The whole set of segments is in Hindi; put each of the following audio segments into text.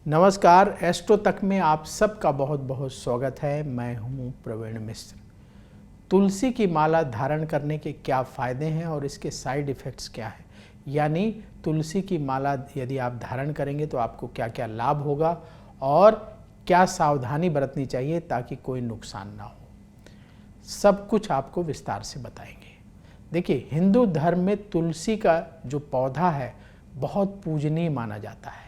नमस्कार, एस्ट्रो तक में आप सबका बहुत बहुत स्वागत है। मैं हूं प्रवीण मिश्र। तुलसी की माला धारण करने के क्या फ़ायदे हैं और इसके साइड इफ़ेक्ट्स क्या हैं, यानी तुलसी की माला यदि आप धारण करेंगे तो आपको क्या क्या लाभ होगा और क्या सावधानी बरतनी चाहिए ताकि कोई नुकसान ना हो, सब कुछ आपको विस्तार से बताएंगे। देखिए, हिंदू धर्म में तुलसी का जो पौधा है बहुत पूजनीय माना जाता है।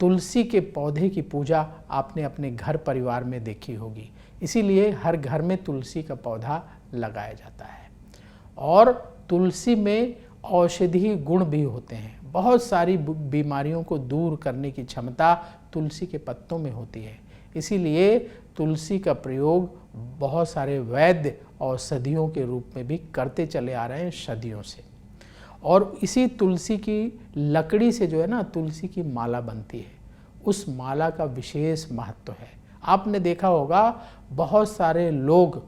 तुलसी के पौधे की पूजा आपने अपने घर परिवार में देखी होगी, इसीलिए हर घर में तुलसी का पौधा लगाया जाता है। और तुलसी में औषधीय गुण भी होते हैं। बहुत सारी बीमारियों को दूर करने की क्षमता तुलसी के पत्तों में होती है, इसीलिए तुलसी का प्रयोग बहुत सारे वैद्य औषधियों के रूप में भी करते चले आ रहे हैं सदियों से। और इसी तुलसी की लकड़ी से जो है ना, तुलसी की माला बनती है। उस माला का विशेष महत्व है। आपने देखा होगा बहुत सारे लोग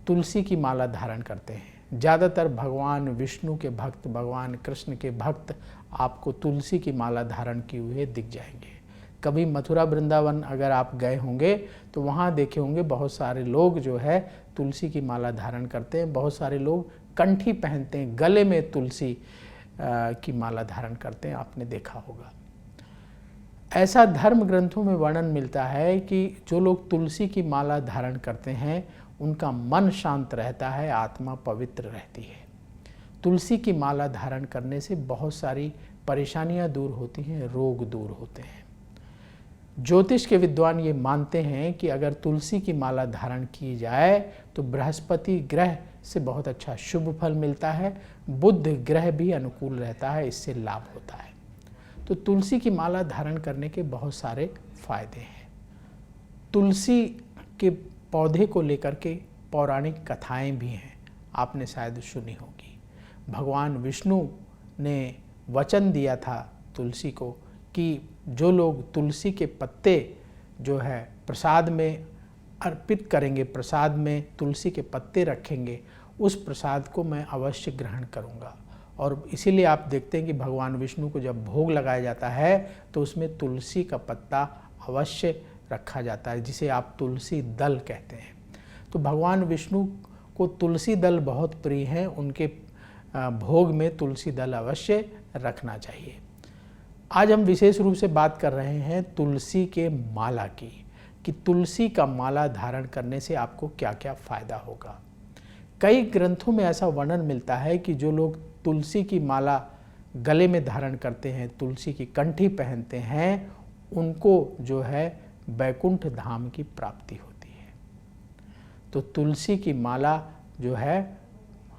तुलसी की माला धारण करते हैं। ज़्यादातर भगवान विष्णु के भक्त, भगवान कृष्ण के भक्त आपको तुलसी की माला धारण किए हुए दिख जाएंगे। कभी मथुरा वृंदावन अगर आप गए होंगे तो वहाँ देखे होंगे बहुत सारे लोग जो है तुलसी की माला धारण करते हैं। बहुत सारे लोग कंठी पहनते हैं, गले में तुलसी की माला धारण करते हैं, आपने देखा होगा। ऐसा धर्म ग्रंथों में वर्णन मिलता है कि जो लोग तुलसी की माला धारण करते हैं उनका मन शांत रहता है, आत्मा पवित्र रहती है। तुलसी की माला धारण करने से बहुत सारी परेशानियां दूर होती हैं, रोग दूर होते हैं। ज्योतिष के विद्वान ये मानते हैं कि अगर तुलसी की माला धारण की जाए तो बृहस्पति ग्रह से बहुत अच्छा शुभ फल मिलता है, बुध ग्रह भी अनुकूल रहता है, इससे लाभ होता है। तो तुलसी की माला धारण करने के बहुत सारे फायदे हैं। तुलसी के पौधे को लेकर के पौराणिक कथाएं भी हैं, आपने शायद सुनी होगी। भगवान विष्णु ने वचन दिया था तुलसी को कि जो लोग तुलसी के पत्ते जो है प्रसाद में अर्पित करेंगे, प्रसाद में तुलसी के पत्ते रखेंगे, उस प्रसाद को मैं अवश्य ग्रहण करूँगा। और इसीलिए आप देखते हैं कि भगवान विष्णु को जब भोग लगाया जाता है तो उसमें तुलसी का पत्ता अवश्य रखा जाता है, जिसे आप तुलसी दल कहते हैं। तो भगवान विष्णु को तुलसी दल बहुत प्रिय है, उनके भोग में तुलसी दल अवश्य रखना चाहिए। आज हम विशेष रूप से बात कर रहे हैं तुलसी के माला की, कि तुलसी का माला धारण करने से आपको क्या क्या फ़ायदा होगा। कई ग्रंथों में ऐसा वर्णन मिलता है कि जो लोग तुलसी की माला गले में धारण करते हैं, तुलसी की कंठी पहनते हैं, उनको जो है बैकुंठ धाम की प्राप्ति होती है। तो तुलसी की माला जो है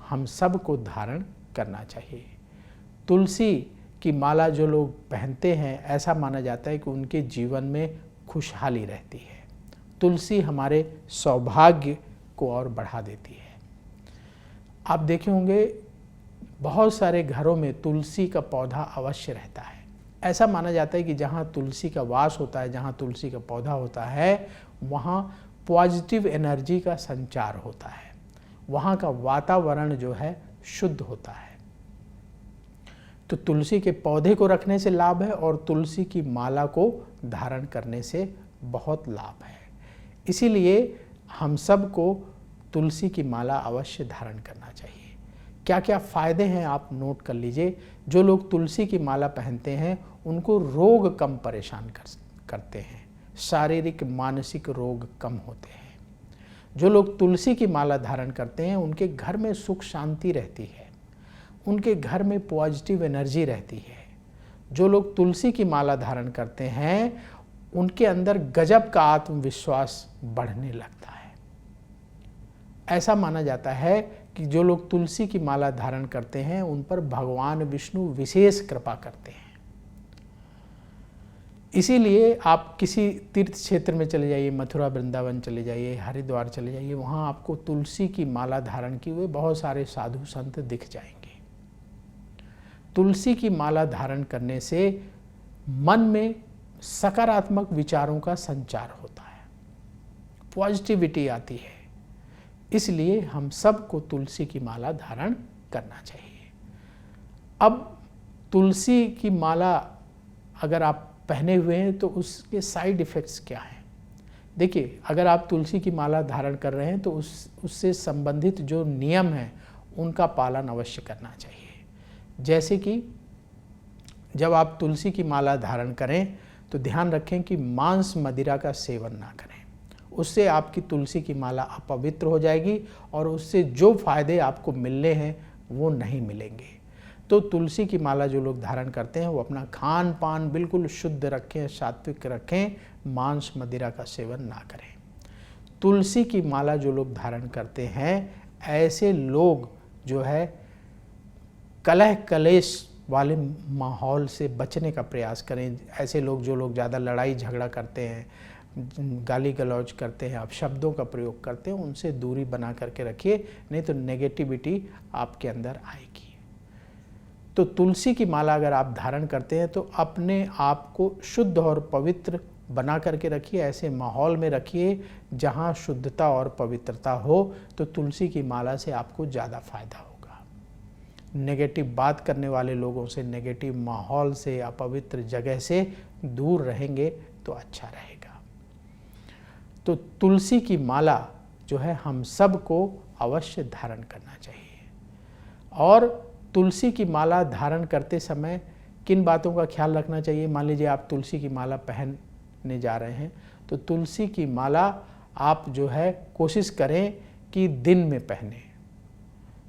हम सब को धारण करना चाहिए। तुलसी की माला जो लोग पहनते हैं, ऐसा माना जाता है कि उनके जीवन में खुशहाली रहती है। तुलसी हमारे सौभाग्य को और बढ़ा देती है। आप देखे होंगे बहुत सारे घरों में तुलसी का पौधा अवश्य रहता है। ऐसा माना जाता है कि जहाँ तुलसी का वास होता है, जहाँ तुलसी का पौधा होता है, वहाँ पॉजिटिव एनर्जी का संचार होता है, वहाँ का वातावरण जो है शुद्ध होता है। तो तुलसी के पौधे को रखने से लाभ है और तुलसी की माला को धारण करने से बहुत लाभ है। इसीलिए हम सब को तुलसी की माला अवश्य धारण करना चाहिए। क्या क्या फ़ायदे हैं आप नोट कर लीजिए। जो लोग तुलसी की माला पहनते हैं उनको रोग कम परेशान करते हैं, शारीरिक मानसिक रोग कम होते हैं। जो लोग तुलसी की माला धारण करते हैं उनके घर में सुख शांति रहती है, उनके घर में पॉजिटिव एनर्जी रहती है। जो लोग तुलसी की माला धारण करते हैं उनके अंदर गजब का आत्मविश्वास बढ़ने लगता है। ऐसा माना जाता है कि जो लोग तुलसी की माला धारण करते हैं उन पर भगवान विष्णु विशेष कृपा करते हैं। इसीलिए आप किसी तीर्थ क्षेत्र में चले जाइए, मथुरा वृंदावन चले जाइए, हरिद्वार चले जाइए, वहाँ आपको तुलसी की माला धारण किए हुए बहुत सारे साधु संत दिख जाएंगे। तुलसी की माला धारण करने से मन में सकारात्मक विचारों का संचार होता है, पॉजिटिविटी आती है। इसलिए हम सबको तुलसी की माला धारण करना चाहिए। अब तुलसी की माला अगर आप पहने हुए हैं तो उसके साइड इफ़ेक्ट्स क्या हैं। देखिए, अगर आप तुलसी की माला धारण कर रहे हैं तो उससे संबंधित जो नियम हैं उनका पालन अवश्य करना चाहिए। जैसे कि जब आप तुलसी की माला धारण करें तो ध्यान रखें कि मांस मदिरा का सेवन ना करें, उससे आपकी तुलसी की माला अपवित्र हो जाएगी और उससे जो फायदे आपको मिलने हैं वो नहीं मिलेंगे। तो तुलसी की माला जो लोग धारण करते हैं वो अपना खान पान बिल्कुल शुद्ध रखें, सात्विक रखें, मांस मदिरा का सेवन ना करें। तुलसी की माला जो लोग धारण करते हैं ऐसे लोग जो है कलह कलेश वाले माहौल से बचने का प्रयास करें। ऐसे लोग जो लोग ज़्यादा लड़ाई झगड़ा करते हैं, गाली गलौज करते हैं, अपशब्दों का प्रयोग करते हैं, उनसे दूरी बना करके रखिए, नहीं तो नेगेटिविटी आपके अंदर आएगी। तो तुलसी की माला अगर आप धारण करते हैं तो अपने आप को शुद्ध और पवित्र बना करके रखिए, ऐसे माहौल में रखिए जहाँ शुद्धता और पवित्रता हो, तो तुलसी की माला से आपको ज़्यादा फायदा होगा। नेगेटिव बात करने वाले लोगों से, नेगेटिव माहौल से, अपवित्र जगह से दूर रहेंगे तो अच्छा रहेगा। तो तुलसी की माला जो है हम सबको अवश्य धारण करना चाहिए। और तुलसी की माला धारण करते समय किन बातों का ख्याल रखना चाहिए। मान लीजिए आप तुलसी की माला पहनने जा रहे हैं तो तुलसी की माला आप जो है कोशिश करें कि दिन में पहने,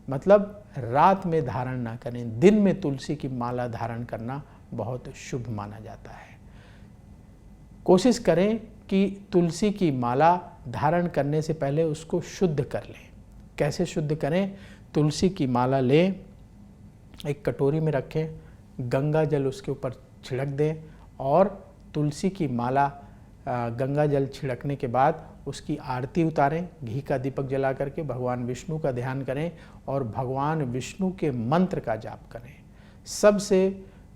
मतलब रात में धारण ना करें। दिन में तुलसी की माला धारण करना बहुत शुभ माना जाता है। कोशिश करें कि तुलसी की माला धारण करने से पहले उसको शुद्ध कर लें। कैसे शुद्ध करें? तुलसी की माला लें, एक कटोरी में रखें, गंगा जल उसके ऊपर छिड़क दें और तुलसी की माला गंगा जल छिड़कने के बाद उसकी आरती उतारें, घी का दीपक जला करके भगवान विष्णु का ध्यान करें और भगवान विष्णु के मंत्र का जाप करें। सबसे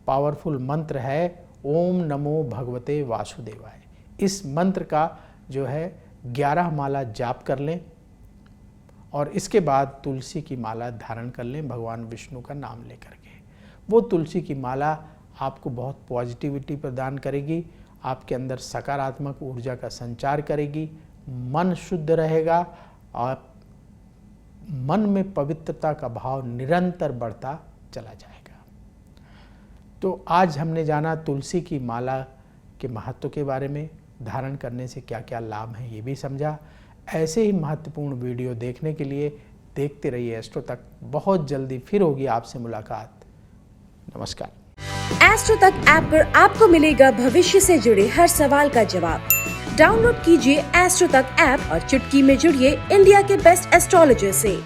पावरफुल मंत्र है ओम नमो भगवते वासुदेवाय। इस मंत्र का जो है 11 माला जाप कर लें और इसके बाद तुलसी की माला धारण कर लें भगवान विष्णु का नाम लेकर के। वो तुलसी की माला आपको बहुत पॉजिटिविटी प्रदान करेगी, आपके अंदर सकारात्मक ऊर्जा का संचार करेगी, मन शुद्ध रहेगा और मन में पवित्रता का भाव निरंतर बढ़ता चला जाएगा। तो आज हमने जाना तुलसी की माला के महत्व के बारे में, धारण करने से क्या क्या लाभ हैं ये भी समझा। ऐसे ही महत्वपूर्ण वीडियो देखने के लिए देखते रहिए एस्ट्रो तक। बहुत जल्दी फिर होगी आपसे मुलाकात। नमस्कार। एस्ट्रो तक ऐप पर आपको मिलेगा भविष्य से जुड़े हर सवाल का जवाब। डाउनलोड कीजिए एस्ट्रो तक ऐप और चुटकी में जुड़िए इंडिया के बेस्ट एस्ट्रोलॉजर से।